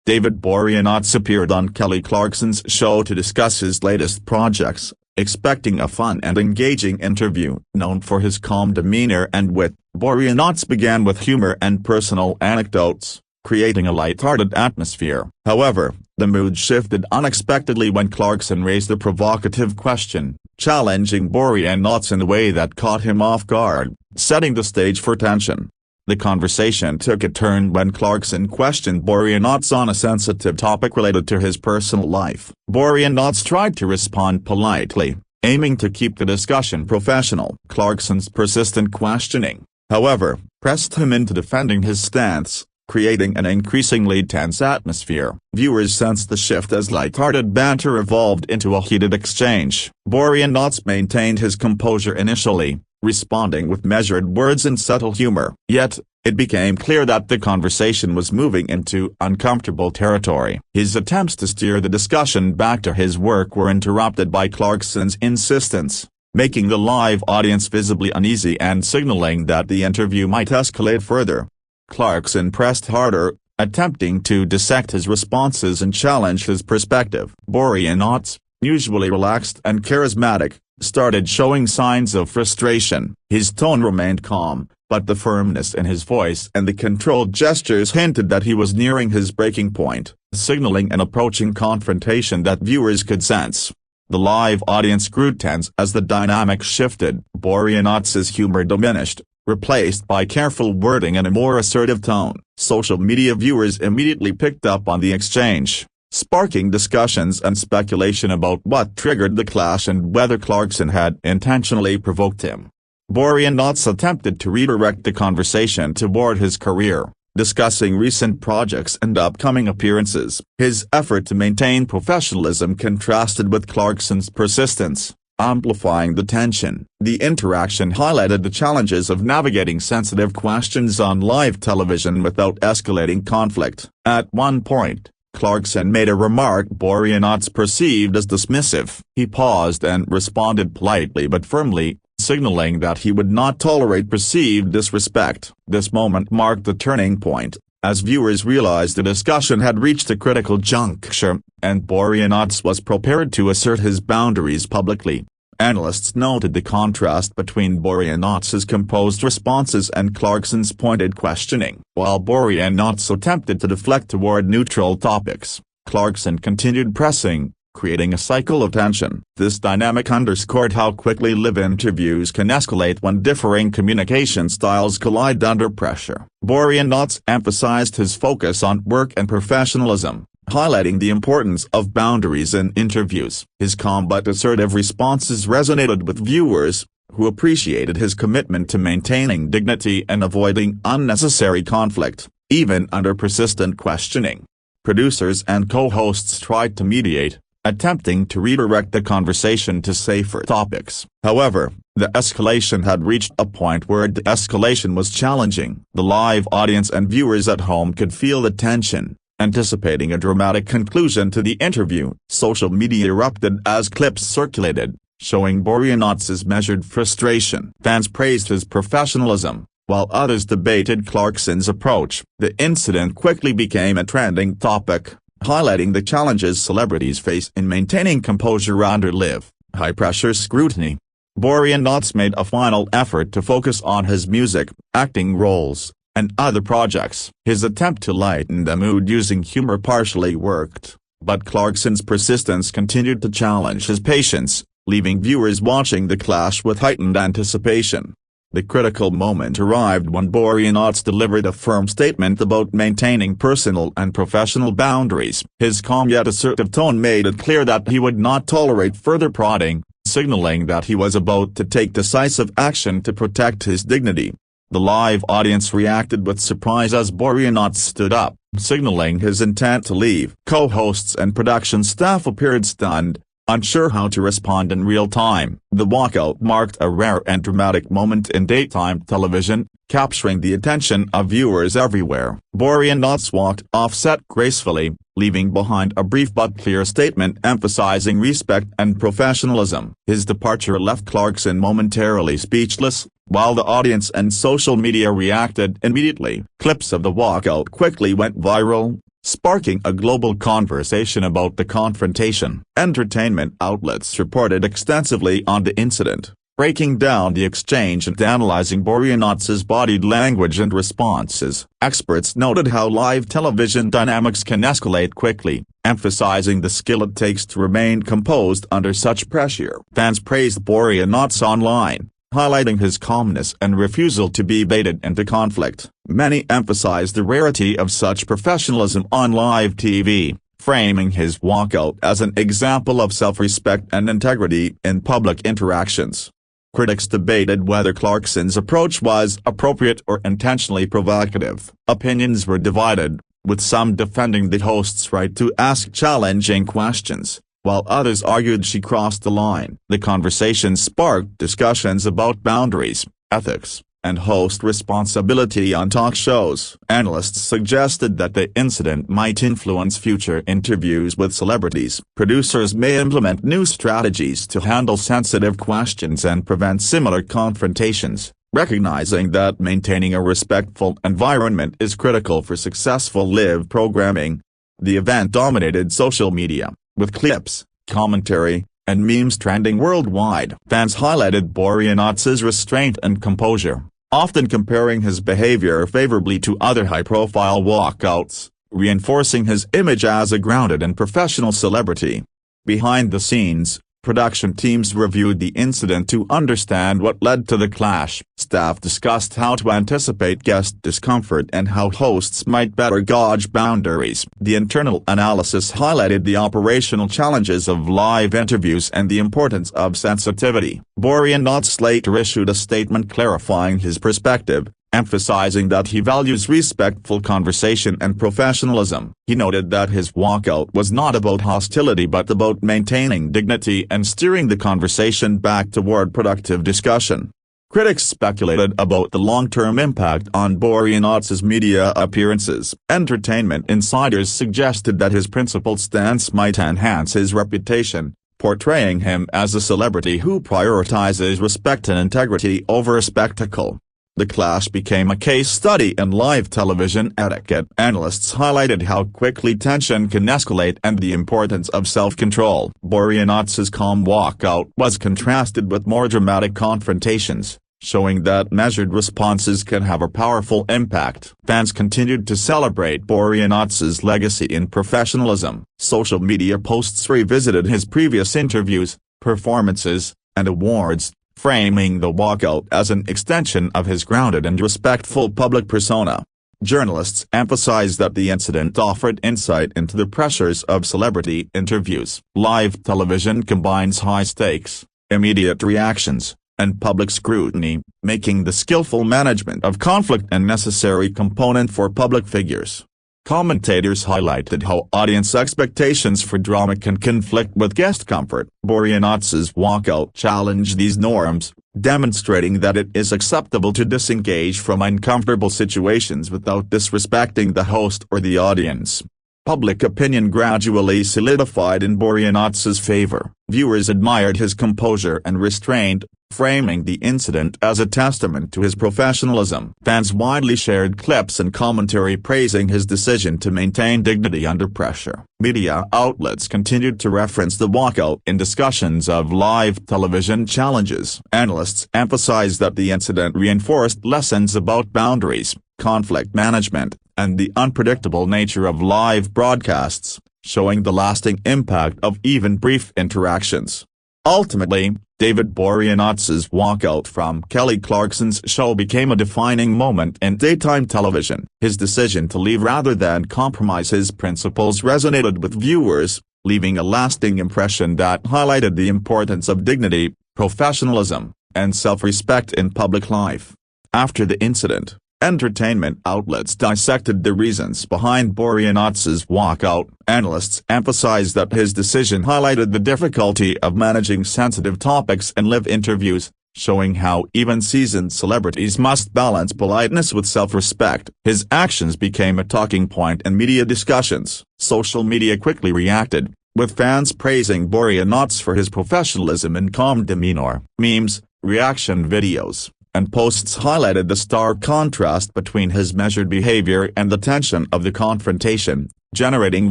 David Boreanaz appeared on Kelly Clarkson's show to discuss his latest projects, expecting a fun and engaging interview. Known for his calm demeanor and wit, Boreanaz began with humor and personal anecdotes, creating a light-hearted atmosphere. However, the mood shifted unexpectedly when Clarkson raised a provocative question, challenging Boreanaz in a way that caught him off guard, setting the stage for tension. The conversation took a turn when Clarkson questioned Boreanaz on a sensitive topic related to his personal life. Boreanaz tried to respond politely, aiming to keep the discussion professional. Clarkson's persistent questioning, however, pressed him into defending his stance, creating an increasingly tense atmosphere. Viewers sensed the shift as light-hearted banter evolved into a heated exchange. Boreanaz maintained his composure initially, responding with measured words and subtle humor. Yet, it became clear that the conversation was moving into uncomfortable territory. His attempts to steer the discussion back to his work were interrupted by Clarkson's insistence, making the live audience visibly uneasy and signaling that the interview might escalate further. Clarkson pressed harder, attempting to dissect his responses and challenge his perspective. Boreanaz, usually relaxed and charismatic, started showing signs of frustration. His tone remained calm, but the firmness in his voice and the controlled gestures hinted that he was nearing his breaking point, signaling an approaching confrontation that viewers could sense. The live audience grew tense as the dynamic shifted. Boreanaz's humor diminished, replaced by careful wording and a more assertive tone. Social media viewers immediately picked up on the exchange, sparking discussions and speculation about what triggered the clash and whether Clarkson had intentionally provoked him. Boreanaz attempted to redirect the conversation toward his career, discussing recent projects and upcoming appearances. His effort to maintain professionalism contrasted with Clarkson's persistence, amplifying the tension. The interaction highlighted the challenges of navigating sensitive questions on live television without escalating conflict. At one point, Clarkson made a remark Boreanaz perceived as dismissive. He paused and responded politely but firmly, signaling that he would not tolerate perceived disrespect. This moment marked the turning point, as viewers realized the discussion had reached a critical juncture, and Boreanaz was prepared to assert his boundaries publicly. Analysts noted the contrast between Boreanaz's composed responses and Clarkson's pointed questioning. While Boreanaz attempted to deflect toward neutral topics, Clarkson continued pressing, creating a cycle of tension. This dynamic underscored how quickly live interviews can escalate when differing communication styles collide under pressure. Boreanaz emphasized his focus on work and professionalism, highlighting the importance of boundaries in interviews. His calm but assertive responses resonated with viewers, who appreciated his commitment to maintaining dignity and avoiding unnecessary conflict, even under persistent questioning. Producers and co-hosts tried to mediate, attempting to redirect the conversation to safer topics. However, the escalation had reached a point where de-escalation was challenging. The live audience and viewers at home could feel the tension, anticipating a dramatic conclusion to the interview. Social media erupted as clips circulated, showing Boreanaz's measured frustration. Fans praised his professionalism, while others debated Clarkson's approach. The incident quickly became a trending topic, highlighting the challenges celebrities face in maintaining composure under live, high-pressure scrutiny. Boreanaz made a final effort to focus on his music, acting roles, and other projects. His attempt to lighten the mood using humor partially worked, but Clarkson's persistence continued to challenge his patience, leaving viewers watching the clash with heightened anticipation. The critical moment arrived when Boreanaz delivered a firm statement about maintaining personal and professional boundaries. His calm yet assertive tone made it clear that he would not tolerate further prodding, signaling that he was about to take decisive action to protect his dignity. The live audience reacted with surprise as Boreanaz stood up, signaling his intent to leave. Co-hosts and production staff appeared stunned, unsure how to respond in real time. The walkout marked a rare and dramatic moment in daytime television, capturing the attention of viewers everywhere. Boreanaz walked off set gracefully, leaving behind a brief but clear statement emphasizing respect and professionalism. His departure left Clarkson momentarily speechless, while the audience and social media reacted immediately. Clips of the walkout quickly went viral, sparking a global conversation about the confrontation. Entertainment outlets reported extensively on the incident, breaking down the exchange and analyzing Boreanaz's body language and responses. Experts noted how live television dynamics can escalate quickly, emphasizing the skill it takes to remain composed under such pressure. Fans praised Boreanaz online, highlighting his calmness and refusal to be baited into conflict. Many emphasized the rarity of such professionalism on live TV, framing his walkout as an example of self-respect and integrity in public interactions. Critics debated whether Clarkson's approach was appropriate or intentionally provocative. Opinions were divided, with some defending the host's right to ask challenging questions, while others argued she crossed the line. The conversation sparked discussions about boundaries, ethics, and host responsibility on talk shows. Analysts suggested that the incident might influence future interviews with celebrities. Producers may implement new strategies to handle sensitive questions and prevent similar confrontations, recognizing that maintaining a respectful environment is critical for successful live programming. The event dominated social media, with clips, commentary, and memes trending worldwide. Fans highlighted Boreanaz's restraint and composure, often comparing his behavior favorably to other high-profile walkouts, reinforcing his image as a grounded and professional celebrity. Behind the scenes, production teams reviewed the incident to understand what led to the clash. Staff discussed how to anticipate guest discomfort and how hosts might better gauge boundaries. The internal analysis highlighted the operational challenges of live interviews and the importance of sensitivity. Boreanaz later issued a statement clarifying his perspective, emphasizing that he values respectful conversation and professionalism. He noted that his walkout was not about hostility but about maintaining dignity and steering the conversation back toward productive discussion. Critics speculated about the long-term impact on Boreanaz's media appearances. Entertainment insiders suggested that his principled stance might enhance his reputation, portraying him as a celebrity who prioritizes respect and integrity over a spectacle. The clash became a case study in live television etiquette. Analysts highlighted how quickly tension can escalate and the importance of self-control. Boreanaz's calm walkout was contrasted with more dramatic confrontations, showing that measured responses can have a powerful impact. Fans continued to celebrate Boreanaz's legacy in professionalism. Social media posts revisited his previous interviews, performances, and awards, framing the walkout as an extension of his grounded and respectful public persona. Journalists emphasized that the incident offered insight into the pressures of celebrity interviews. Live television combines high stakes, immediate reactions, and public scrutiny, making the skillful management of conflict a necessary component for public figures. Commentators highlighted how audience expectations for drama can conflict with guest comfort. Boreanaz's walkout challenged these norms, demonstrating that it is acceptable to disengage from uncomfortable situations without disrespecting the host or the audience. Public opinion gradually solidified in Boreanaz's favor. Viewers admired his composure and restraint, framing the incident as a testament to his professionalism. Fans widely shared clips and commentary praising his decision to maintain dignity under pressure. Media outlets continued to reference the walkout in discussions of live television challenges. Analysts emphasized that the incident reinforced lessons about boundaries, conflict management, and the unpredictable nature of live broadcasts, showing the lasting impact of even brief interactions. Ultimately, David Boreanaz's walkout from Kelly Clarkson's show became a defining moment in daytime television. His decision to leave rather than compromise his principles resonated with viewers, leaving a lasting impression that highlighted the importance of dignity, professionalism, and self-respect in public life. After the incident, entertainment outlets dissected the reasons behind Boreanaz's walkout. Analysts emphasized that his decision highlighted the difficulty of managing sensitive topics in live interviews, showing how even seasoned celebrities must balance politeness with self-respect. His actions became a talking point in media discussions. Social media quickly reacted, with fans praising Boreanaz for his professionalism and calm demeanor. Memes, reaction videos, and posts highlighted the stark contrast between his measured behavior and the tension of the confrontation, generating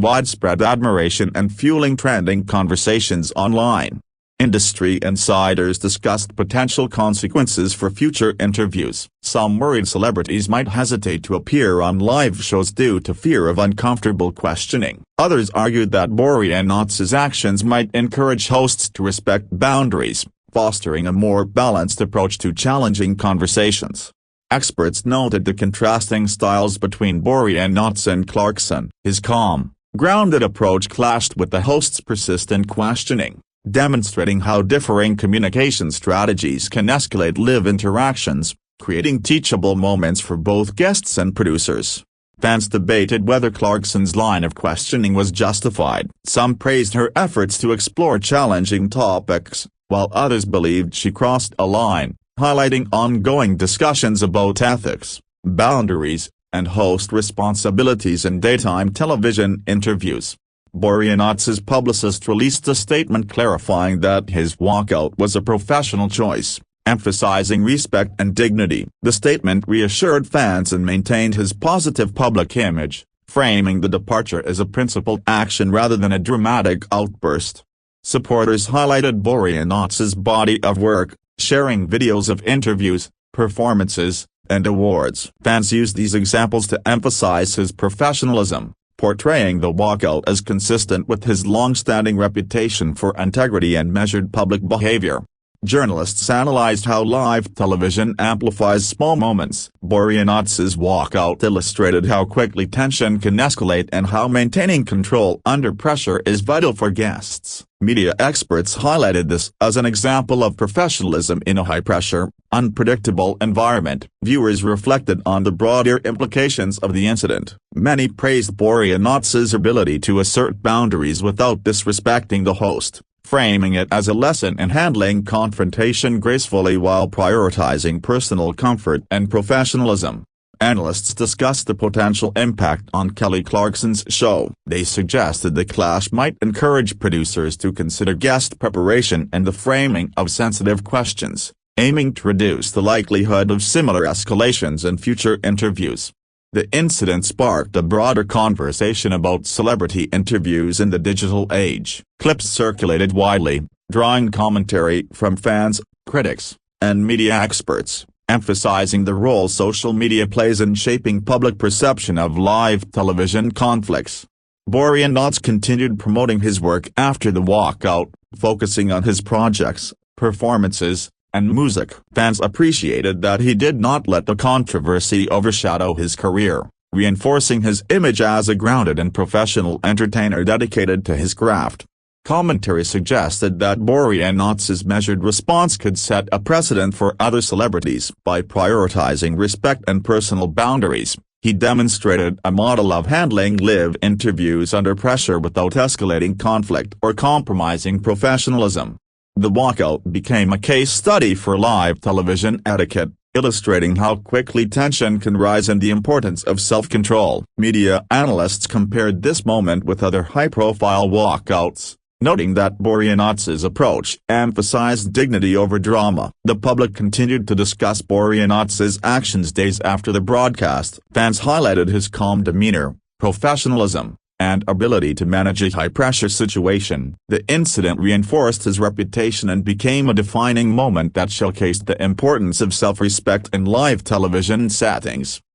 widespread admiration and fueling trending conversations online. Industry insiders discussed potential consequences for future interviews. Some worried celebrities might hesitate to appear on live shows due to fear of uncomfortable questioning. Others argued that Boreanaz's actions might encourage hosts to respect boundaries, fostering a more balanced approach to challenging conversations. Experts noted the contrasting styles between Boreanaz and Clarkson. His calm, grounded approach clashed with the host's persistent questioning, demonstrating how differing communication strategies can escalate live interactions, creating teachable moments for both guests and producers. Fans debated whether Clarkson's line of questioning was justified. Some praised her efforts to explore challenging topics, while others believed she crossed a line, highlighting ongoing discussions about ethics, boundaries, and host responsibilities in daytime television interviews. Boreanaz's publicist released a statement clarifying that his walkout was a professional choice, emphasizing respect and dignity. The statement reassured fans and maintained his positive public image, framing the departure as a principled action rather than a dramatic outburst. Supporters highlighted Boreanaz's body of work, sharing videos of interviews, performances, and awards. Fans used these examples to emphasize his professionalism, portraying the walkout as consistent with his long-standing reputation for integrity and measured public behavior. Journalists analyzed how live television amplifies small moments. Boreanaz's walkout illustrated how quickly tension can escalate and how maintaining control under pressure is vital for guests. Media experts highlighted this as an example of professionalism in a high-pressure, unpredictable environment. Viewers reflected on the broader implications of the incident. Many praised Boreanaz's ability to assert boundaries without disrespecting the host, framing it as a lesson in handling confrontation gracefully while prioritizing personal comfort and professionalism. Analysts discussed the potential impact on Kelly Clarkson's show. They suggested the clash might encourage producers to consider guest preparation and the framing of sensitive questions, aiming to reduce the likelihood of similar escalations in future interviews. The incident sparked a broader conversation about celebrity interviews in the digital age. Clips circulated widely, drawing commentary from fans, critics, and media experts, emphasizing the role social media plays in shaping public perception of live television conflicts. Boreanaz continued promoting his work after the walkout, focusing on his projects, performances, and music. Fans appreciated that he did not let the controversy overshadow his career, reinforcing his image as a grounded and professional entertainer dedicated to his craft. Commentary suggested that Boreanaz's measured response could set a precedent for other celebrities. By prioritizing respect and personal boundaries, he demonstrated a model of handling live interviews under pressure without escalating conflict or compromising professionalism. The walkout became a case study for live television etiquette, illustrating how quickly tension can rise and the importance of self-control. Media analysts compared this moment with other high-profile walkouts, noting that Boreanaz's approach emphasized dignity over drama. The public continued to discuss Boreanaz's actions days after the broadcast. Fans highlighted his calm demeanor, professionalism, and ability to manage a high-pressure situation. The incident reinforced his reputation and became a defining moment that showcased the importance of self-respect in live television settings.